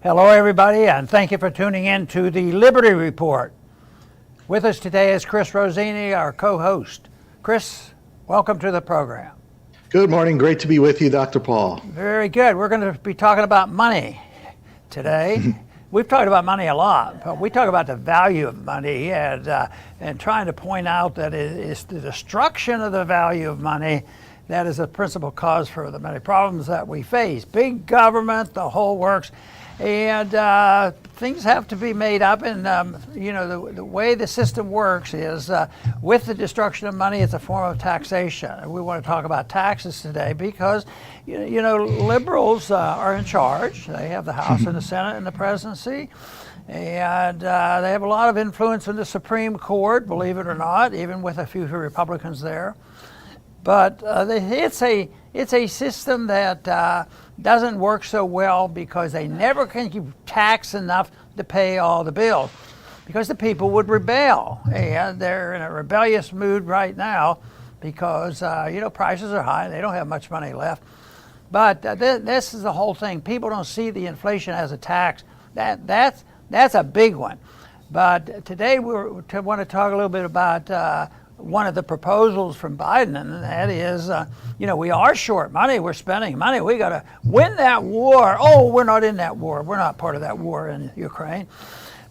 Hello, everybody, and thank you for tuning in to the Liberty Report. With us today is Chris Rossini, our co-host. Chris, welcome to the program. Good morning. Great to be with you, Dr. Paul. Very good. We're going to be talking about money today. We've talked about money a lot, but we talk about the value of money and trying to point out that it is the destruction of the value of money that is the principal cause for the many problems that we face. Big government, the whole works. And things have to be made up, and the way the system works is with the destruction of money, it's a form of taxation. And we want to talk about taxes today because liberals are in charge. They have the House and the Senate and the presidency, and they have a lot of influence in the Supreme Court, believe it or not, even with a few Republicans there. But it's a system that doesn't work so well because they never can tax enough to pay all the bills, because the people would rebel, and they're in a rebellious mood right now because prices are high and they don't have much money left. But this is the whole thing. People don't see the inflation as a tax. That's a big one. But today we want to talk a little bit about one of the proposals from Biden, and that is, we are short money. We're spending money. We got to win that war. Oh, we're not in that war. We're not part of that war in Ukraine.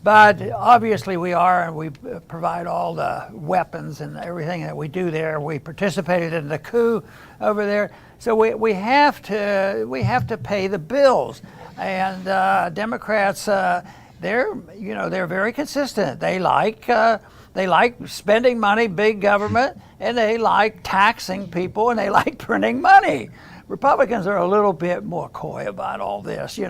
But obviously we are, and we provide all the weapons and everything that we do there. We participated in the coup over there. So we have to pay the bills. And Democrats, they're very consistent. They like spending money, big government, and they like taxing people, and they like printing money. Republicans are a little bit more coy about all this.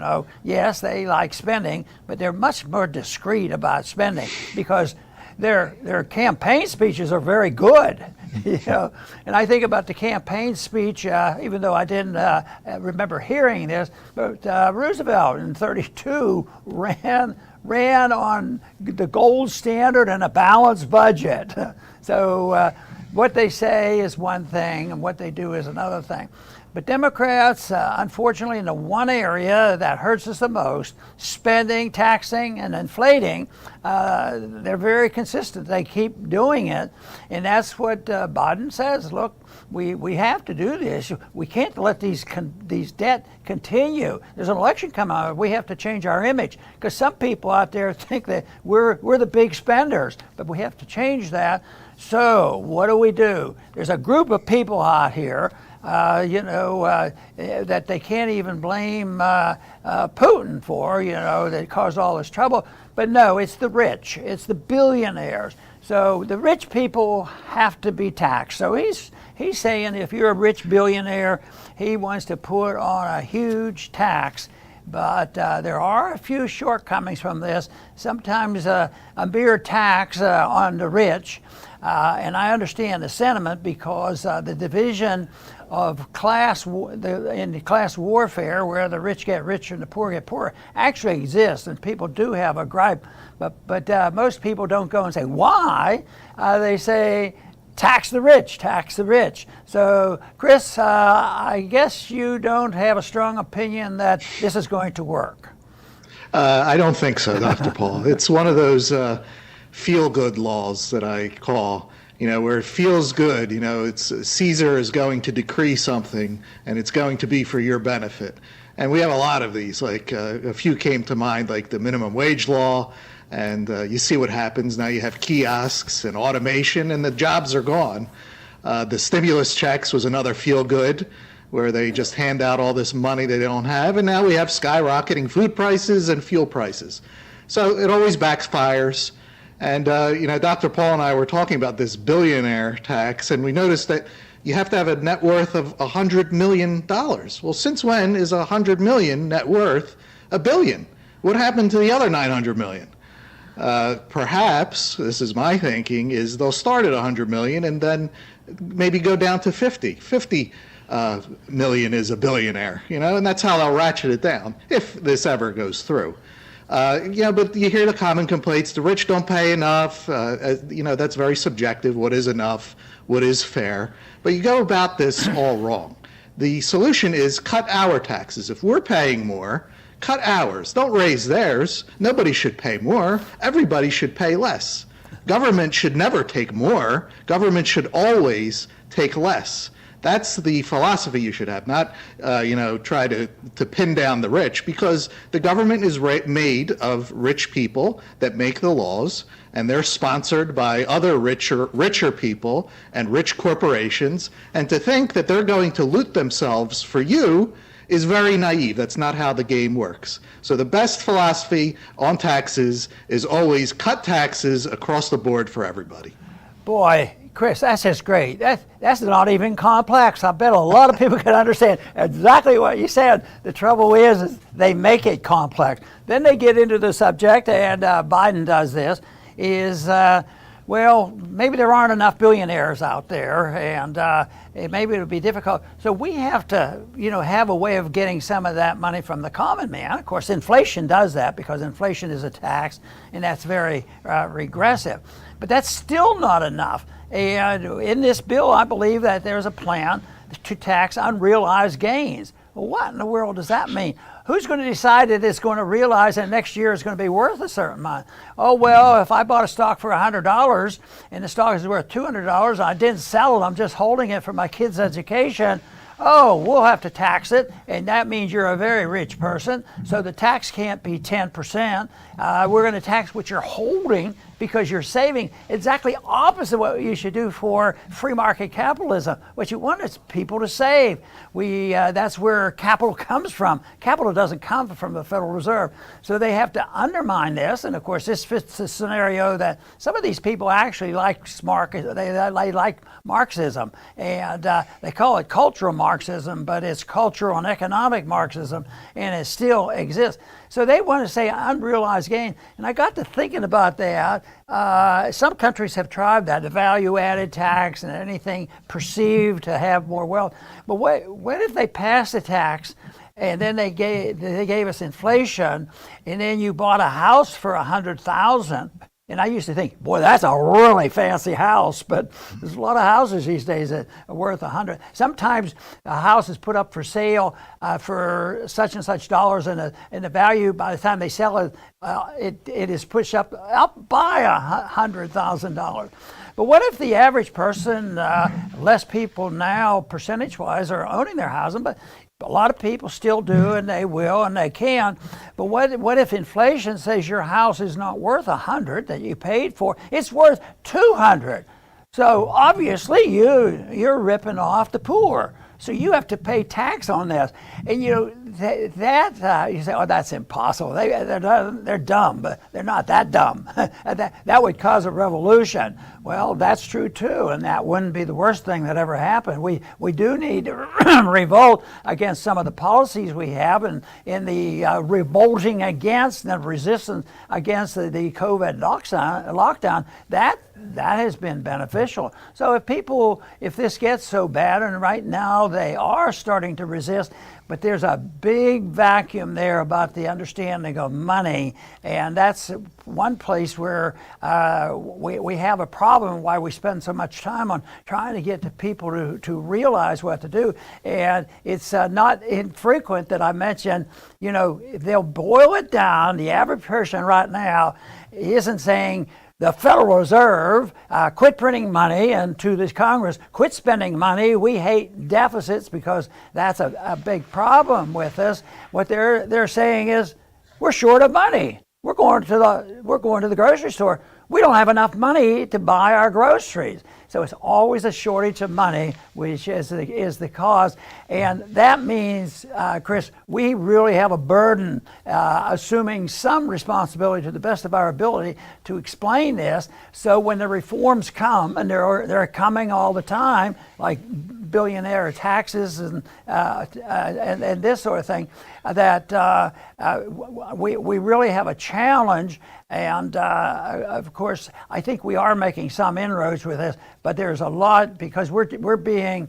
Yes, they like spending, but they're much more discreet about spending because their campaign speeches are very good. And I think about the campaign speech, even though I didn't remember hearing this, but Roosevelt in '32 ran on the gold standard and a balanced budget. So what they say is one thing and what they do is another thing. But Democrats, unfortunately, in the one area that hurts us the most, spending, taxing, and inflating, they're very consistent. They keep doing it. And that's what Biden says. Look, we have to do this. We can't let these debt continue. There's an election coming up. We have to change our image because some people out there think that we're the big spenders, but we have to change that. So what do? There's a group of people out here that they can't even blame Putin for, that caused all this trouble. But no, it's the rich. It's the billionaires. So the rich people have to be taxed. So he's saying if you're a rich billionaire, he wants to put on a huge tax. But there are a few shortcomings from this. Sometimes a mere tax on the rich, and I understand the sentiment because the division of in the class warfare, where the rich get richer and the poor get poorer, actually exists, and people do have a gripe. But most people don't go and say why. They say, tax the rich, tax the rich. So, Chris, I guess you don't have a strong opinion that this is going to work. I don't think so, Dr. Paul. It's one of those feel-good laws that I call, where it feels good. It's Caesar is going to decree something, and it's going to be for your benefit. And we have a lot of these. Like a few came to mind, like the minimum wage law. And you see what happens. Now you have kiosks and automation, and the jobs are gone. The stimulus checks was another feel-good, where they just hand out all this money they don't have. And now we have skyrocketing food prices and fuel prices. So it always backfires. And, Dr. Paul and I were talking about this billionaire tax, and we noticed that you have to have a net worth of $100 million. Well, since when is $100 million net worth $1 billion? What happened to the other $900 million? Perhaps, this is my thinking, is they'll start at 100 million and then maybe go down to 50. 50 million is a billionaire, and that's how they'll ratchet it down if this ever goes through. But you hear the common complaints, the rich don't pay enough, that's very subjective, what is enough, what is fair, but you go about this all wrong. The solution is cut our taxes. If we're paying more, Cut hours. Don't raise theirs. Nobody should pay more. Everybody should pay less. Government should never take more. Government should always take less. That's the philosophy you should have, not try to pin down the rich, because the government is made of rich people that make the laws, and they're sponsored by other richer people and rich corporations. And to think that they're going to loot themselves for you is very naive. That's not how the game works. So the best philosophy on taxes is always cut taxes across the board for everybody. Boy, Chris, that's just great. That's not even complex. I bet a lot of people can understand exactly what you said. The trouble is they make it complex. Then they get into the subject, and Biden does this, well, maybe there aren't enough billionaires out there, and maybe it'll be difficult. So we have to, have a way of getting some of that money from the common man. Of course, inflation does that, because inflation is a tax, and that's very regressive. But that's still not enough. And in this bill, I believe that there's a plan to tax unrealized gains. Well, what in the world does that mean? Who's going to decide that it's going to realize that next year is going to be worth a certain amount? Oh, well, if I bought a stock for $100 and the stock is worth $200, I didn't sell it, I'm just holding it for my kid's education. Oh, we'll have to tax it, and that means you're a very rich person, so the tax can't be 10%. We're going to tax what you're holding because you're saving. Exactly opposite what you should do for free market capitalism. What you want is people to save. That's where capital comes from. Capital doesn't come from the Federal Reserve. So they have to undermine this, and of course this fits the scenario that some of these people actually like they like Marxism, and they call it cultural Marxism, but it's cultural and economic Marxism, and it still exists. So they want to say unrealized gain. And I got to thinking about that. Some countries have tried that, the value-added tax and anything perceived to have more wealth. But what if they passed a tax and then they gave us inflation, and then you bought a house for $100,000? And I used to think, boy, that's a really fancy house, but there's a lot of houses these days that are worth $100. Sometimes a house is put up for sale for such and such dollars, and the value by the time they sell it, it is pushed up by $100,000. But what if the average person, less people now percentage-wise are owning their housing, but a lot of people still do, and they will, and they can. But what if inflation says your house is not worth 100 that you paid for? It's worth 200. So obviously you're ripping off the poor. So you have to pay tax on this. And you say, oh, that's impossible. They're dumb, but they're not that dumb. that would cause a revolution. Well, that's true too, and that wouldn't be the worst thing that ever happened. We do need to revolt against some of the policies we have, and in the revolting against and the resistance against the COVID lockdown, that has been beneficial. So if this gets so bad, and right now they are starting to resist, but there's a big vacuum there about the understanding of money, and that's one place where we have a problem, why we spend so much time on trying to get the people to realize what to do. And it's not infrequent that I mention, they'll boil it down. The average person right now isn't saying, the Federal Reserve, quit printing money, and to this Congress, quit spending money. We hate deficits because that's a big problem with us. What they're saying is, we're short of money. We're going to the grocery store. We don't have enough money to buy our groceries. So it's always a shortage of money, which is the cause. And that means, Chris, we really have a burden, assuming some responsibility to the best of our ability to explain this. So when the reforms come, and they're coming all the time, like billionaire taxes and this sort of thing, that we really have a challenge. And of course, I think we are making some inroads with this, but there's a lot, because we're being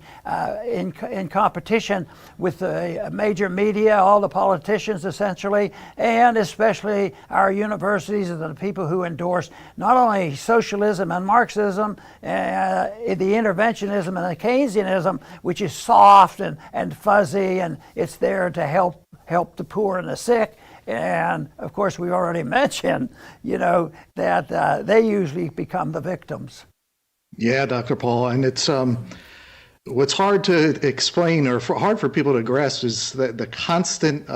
in competition with the major media, all the politicians essentially, and especially our universities and the people who endorse not only socialism and Marxism, the interventionism and the Keynesianism, which is soft and fuzzy, and it's there to help help the poor and the sick. And of course, we already mentioned, that they usually become the victims. Yeah, Dr. Paul, and it's what's hard to explain or hard for people to grasp is that the constant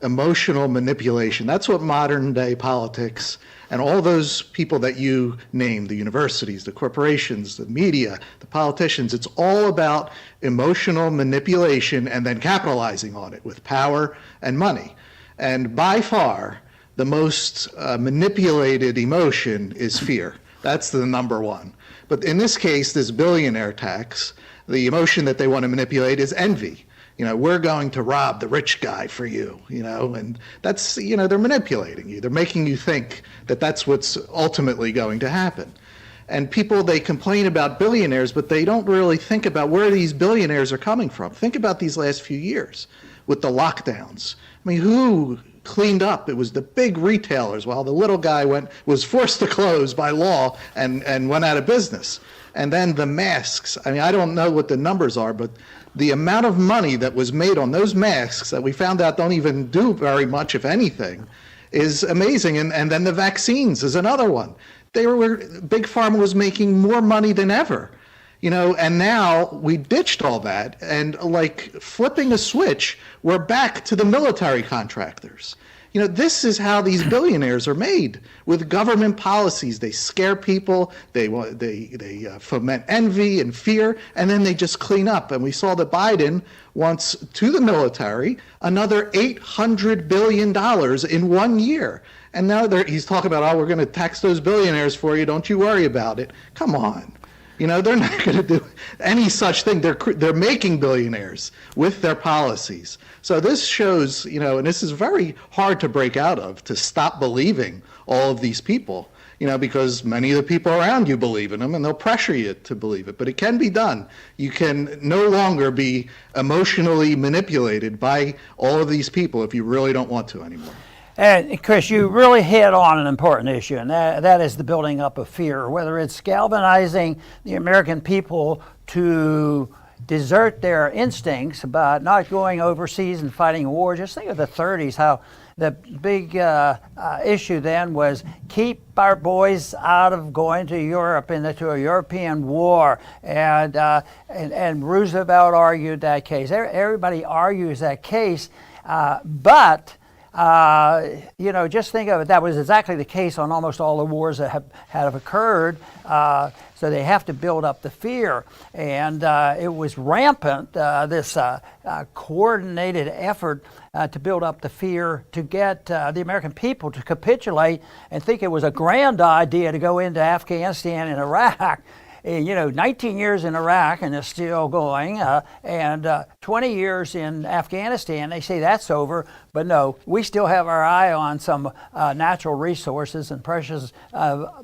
emotional manipulation. That's what modern day politics and all those people that you named, the universities, the corporations, the media, the politicians, it's all about emotional manipulation and then capitalizing on it with power and money. And by far, the most manipulated emotion is fear. That's the number one. But in this case, this billionaire tax, the emotion that they want to manipulate is envy. We're going to rob the rich guy for you, and that's, they're manipulating you. They're making you think that that's what's ultimately going to happen. And people, they complain about billionaires, but they don't really think about where these billionaires are coming from. Think about these last few years with the lockdowns. I mean, who cleaned up? It was the big retailers, while the little guy was forced to close by law and went out of business. And then the masks. I mean, I don't know what the numbers are, but the amount of money that was made on those masks that we found out don't even do very much, if anything, is amazing. And then the vaccines is another one. Big Pharma was making more money than ever. And now we ditched all that, and like flipping a switch, we're back to the military contractors. This is how these billionaires are made, with government policies. They scare people, they foment envy and fear, and then they just clean up. And we saw that Biden wants, to the military, another $800 billion in 1 year. And now he's talking about, we're going to tax those billionaires for you, don't you worry about it. Come on. They're not going to do any such thing. They're making billionaires with their policies. So this shows, and this is very hard to break out of, to stop believing all of these people, because many of the people around you believe in them and they'll pressure you to believe it. But it can be done. You can no longer be emotionally manipulated by all of these people if you really don't want to anymore. And Chris, you really hit on an important issue, and that is the building up of fear, whether it's galvanizing the American people to desert their instincts about not going overseas and fighting war. Just think of the 30s, how the big issue then was keep our boys out of going to Europe into a European war, and Roosevelt argued that case. Everybody argues that case, but just think of it, that was exactly the case on almost all the wars that have occurred. So they have to build up the fear. And it was rampant, this coordinated effort to build up the fear to get the American people to capitulate and think it was a grand idea to go into Afghanistan and Iraq. 19 years in Iraq and it's still going, and 20 years in Afghanistan. They say that's over, but no, we still have our eye on some natural resources and precious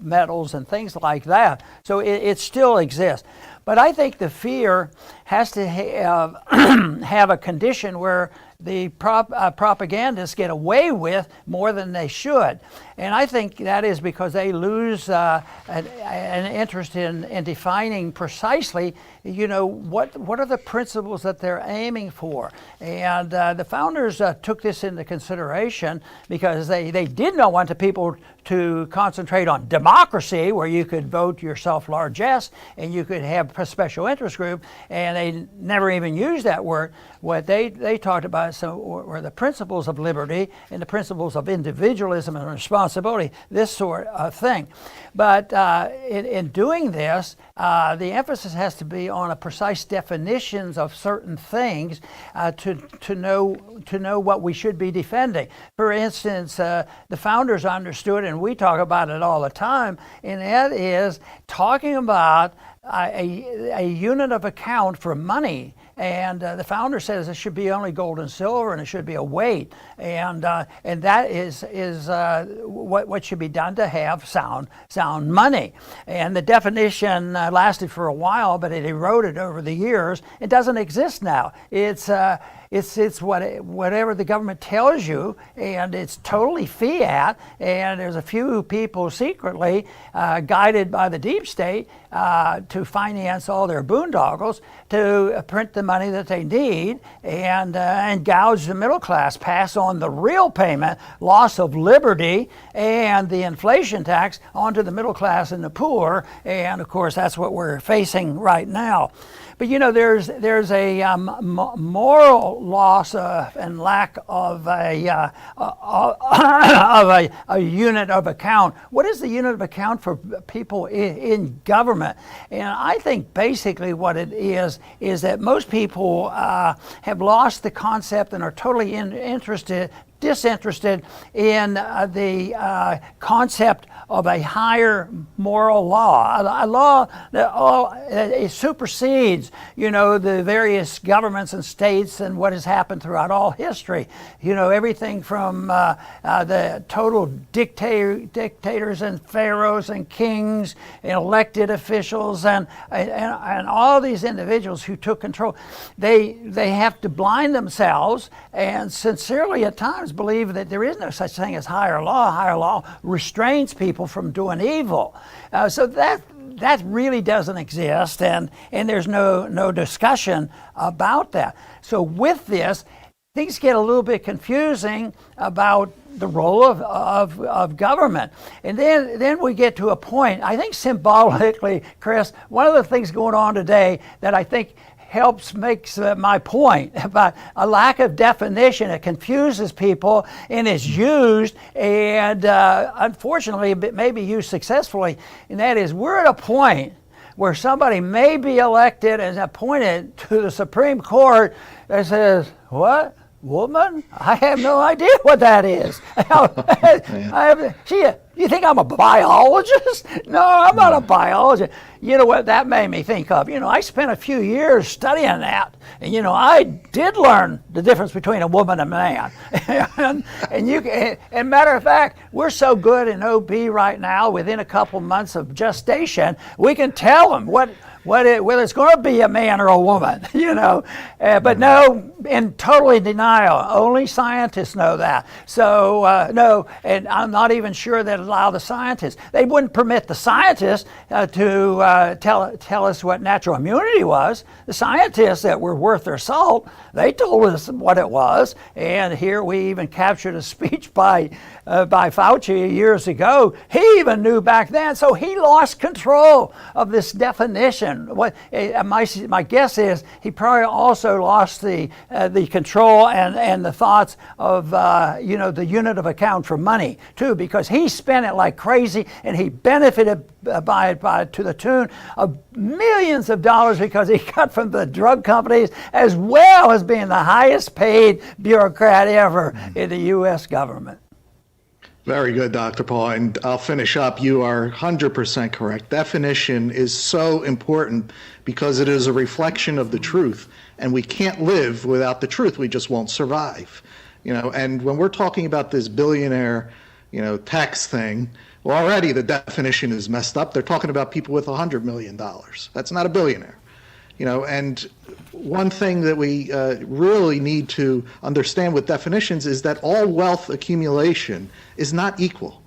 metals and things like that. So it still exists. But I think the fear has to have a condition where the propagandists get away with more than they should. And I think that is because they lose an interest in defining precisely, what are the principles that they're aiming for. And the founders took this into consideration because they did not want the people to concentrate on democracy, where you could vote yourself largesse and you could have a special interest group, and they never even used that word. What they talked about were the principles of liberty and the principles of individualism and responsibility, this sort of thing. But in doing this, the emphasis has to be on a precise definitions of certain things to know what we should be defending. For instance, the founders understood, and we talk about it all the time, and that is talking about a unit of account for money. And the founder says it should be only gold and silver, and it should be a weight, and that is what should be done to have sound money. And the definition lasted for a while, but it eroded over the years. It doesn't exist now. It's It's whatever the government tells you, and it's totally fiat. And there's a few people secretly guided by the deep state to finance all their boondoggles, to print the money that they need and gouge the middle class, pass on the real payment, loss of liberty, and the inflation tax onto the middle class and the poor. And of course, that's what we're facing right now. But you know, there's a moral loss and lack of a unit of account. What is the unit of account for people in government? And I think basically what it is that most people have lost the concept and are totally disinterested in the concept of a higher moral law, a law that it supersedes, you know, the various governments and states and what has happened throughout all history. You know, everything from the total dictators and pharaohs and kings and elected officials and all these individuals who took control. They have to blind themselves and sincerely at times believe that there is no such thing as higher law. Higher law restrains people from doing evil. So that really doesn't exist, and there's no discussion about that. So with this, things get a little bit confusing about the role of government. And then we get to a point, I think symbolically, Chris, one of the things going on today that I think makes my point about a lack of definition. It confuses people and is used, and unfortunately it may be used successfully, and that is we're at a point where somebody may be elected and appointed to the Supreme Court that says, what? Woman? I have no idea what that is. You think I'm a biologist? No, I'm not a biologist. You know what that made me think of? You know, I spent a few years studying that, and you know, I did learn the difference between a woman and a man. and matter of fact, we're so good in OB right now. Within a couple months of gestation, we can tell them whether it's going to be a man or a woman, you know. But no, in totally denial. Only scientists know that. So no, and I'm not even sure that allow the scientists. They wouldn't permit the scientists to tell us what natural immunity was. The scientists that were worth their salt, they told us what it was. And here we even captured a speech by Fauci years ago. He even knew back then, so he lost control of this definition. My guess is he probably also lost the control and the thoughts of you know, the unit of account for money too, because he spent it like crazy and he benefited by it to the tune of millions of dollars because he got from the drug companies as well as being the highest paid bureaucrat ever in the U.S. government. Very good, Dr. Paul. And I'll finish up. You are 100% correct. Definition is so important because it is a reflection of the truth. And we can't live without the truth. We just won't survive. You know, and when we're talking about this billionaire, you know, tax thing, well, already the definition is messed up. They're talking about people with $100 million. That's not a billionaire. You know, and one thing that we really need to understand with definitions is that all wealth accumulation is not equal.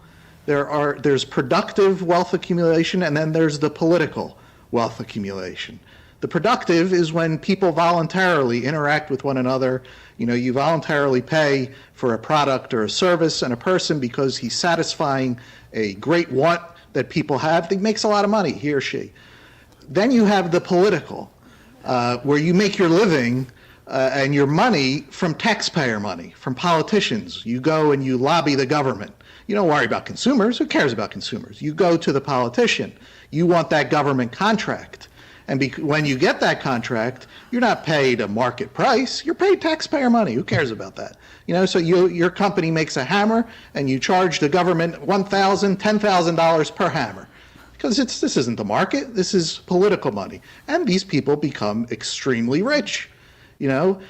There's productive wealth accumulation, and then there's the political wealth accumulation. The productive is when people voluntarily interact with one another. You know, you voluntarily pay for a product or a service and a person because he's satisfying a great want that people have. He makes a lot of money, he or she. Then you have the political, where you make your living and your money from taxpayer money, from politicians. You go and you lobby the government. You don't worry about consumers. Who cares about consumers? You go to the politician. You want that government contract. And when you get that contract, you're not paid a market price. You're paid taxpayer money. Who cares about that? You know, so your company makes a hammer and you charge the government $1,000, $10,000 per hammer. Because this isn't the market, this is political money. And these people become extremely rich. You know,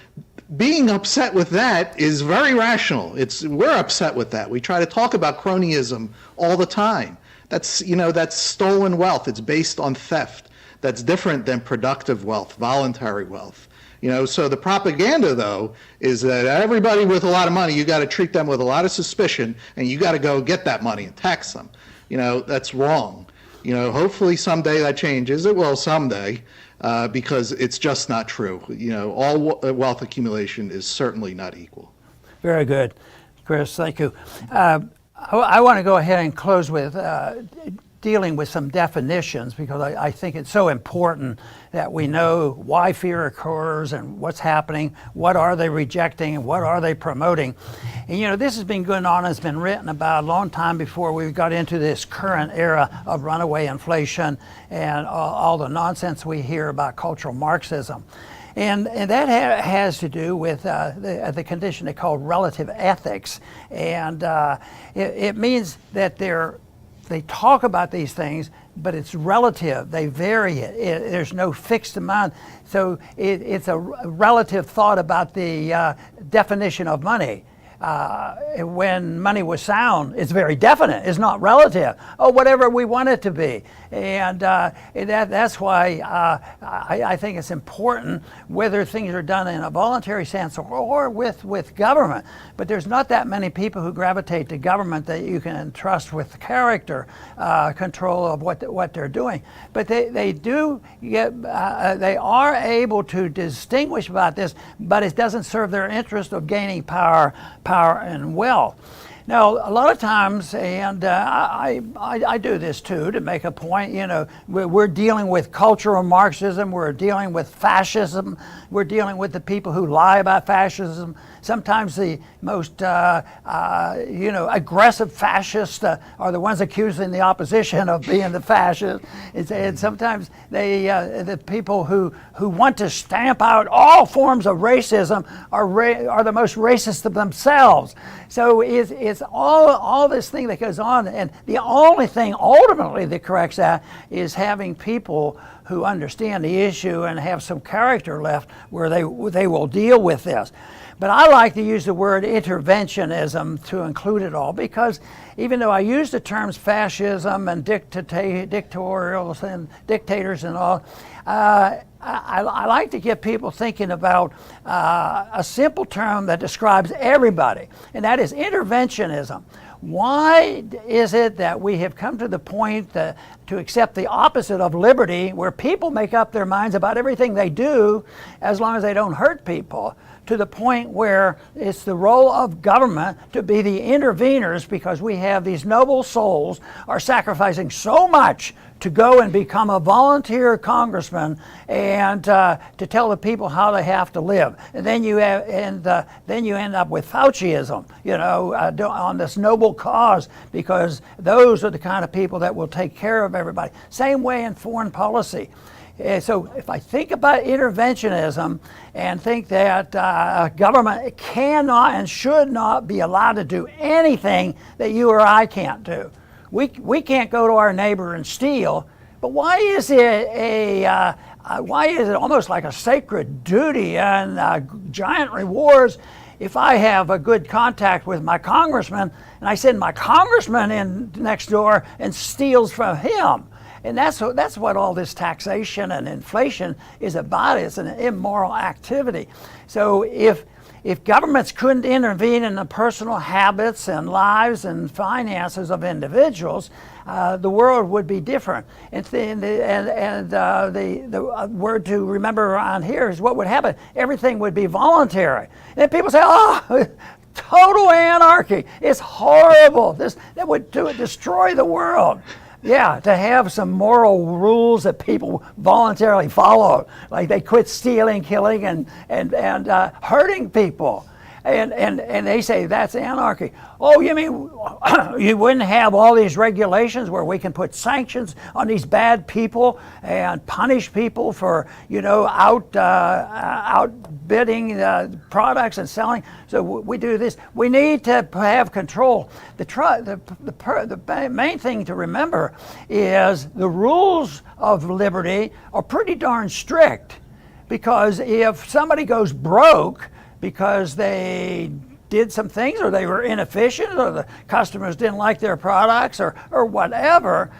being upset with that is very rational. We're upset with that. We try to talk about cronyism all the time. That's stolen wealth. It's based on theft. That's different than productive wealth, voluntary wealth. So the propaganda, though, is that everybody with a lot of money, you got to treat them with a lot of suspicion, and you got to go get that money and tax them. That's wrong. Hopefully someday that changes. It will someday, because it's just not true. All wealth accumulation is certainly not equal. Very good, Chris. Thank you. I want to go ahead and close with dealing with some definitions, because I think it's so important that we know why fear occurs and what's happening, what are they rejecting and what are they promoting. And this has been going on, it's been written about a long time before we got into this current era of runaway inflation and all the nonsense we hear about cultural Marxism. And that has to do with the condition they call relative ethics. And it means that they talk about these things, but it's relative. They vary it. There's no fixed amount. So it's a relative thought about the definition of money. When money was sound, it's very definite. It's not relative. Oh, whatever we want it to be. And that's why I think it's important whether things are done in a voluntary sense or with government. But there's not that many people who gravitate to government that you can entrust with character control of what they're doing. But they do get, they are able to distinguish about this, but it doesn't serve their interest of gaining power and wealth. Now, a lot of times, and I do this too to make a point, we're dealing with cultural Marxism, we're dealing with fascism, we're dealing with the people who lie about fascism. Sometimes the most, aggressive fascists are the ones accusing the opposition of being the fascists. And sometimes the people who want to stamp out all forms of racism are the most racist of themselves. So it's all this thing that goes on, and the only thing ultimately that corrects that is having people who understand the issue and have some character left where they will deal with this. But I like to use the word interventionism to include it all, because even though I use the terms fascism and dictatorials and dictators and all, I like to get people thinking about a simple term that describes everybody, and that is interventionism. Why is it that we have come to the point to accept the opposite of liberty, where people make up their minds about everything they do as long as they don't hurt people, to the point where it's the role of government to be the interveners, because we have these noble souls are sacrificing so much to go and become a volunteer congressman and to tell the people how they have to live. And then you end up with Fauciism, on this noble cause, because those are the kind of people that will take care of everybody. Same way in foreign policy. So if I think about interventionism and think that government cannot and should not be allowed to do anything that you or I can't do. We can't go to our neighbor and steal, but why is it almost like a sacred duty and giant rewards if I have a good contact with my congressman and I send my congressman in next door and steals from him? And that's what all this taxation and inflation is about. It's an immoral activity. So if governments couldn't intervene in the personal habits and lives and finances of individuals, the world would be different. And the word to remember around here is what would happen. Everything would be voluntary. And people say, oh, total anarchy. It's horrible. That would destroy the world. Yeah, to have some moral rules that people voluntarily follow, like they quit stealing, killing, and hurting people. And they say that's anarchy. Oh, you mean you wouldn't have all these regulations where we can put sanctions on these bad people and punish people for outbidding products and selling? So we do this. We need to have control. The main thing to remember is the rules of liberty are pretty darn strict, because if somebody goes broke because they did some things, or they were inefficient, or the customers didn't like their products, or whatever,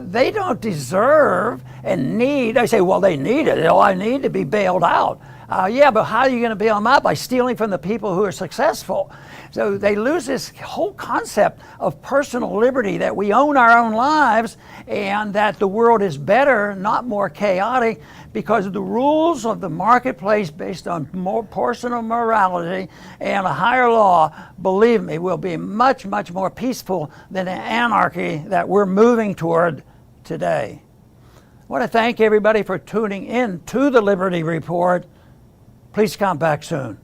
they don't deserve and need. I say, well, they need it. Oh, I need to be bailed out. Yeah, but how are you going to bail them out? By stealing from the people who are successful. So they lose this whole concept of personal liberty, that we own our own lives and that the world is better, not more chaotic, because of the rules of the marketplace based on more personal morality and a higher law, believe me, will be much, much more peaceful than the anarchy that we're moving toward today. I want to thank everybody for tuning in to the Liberty Report. Please come back soon.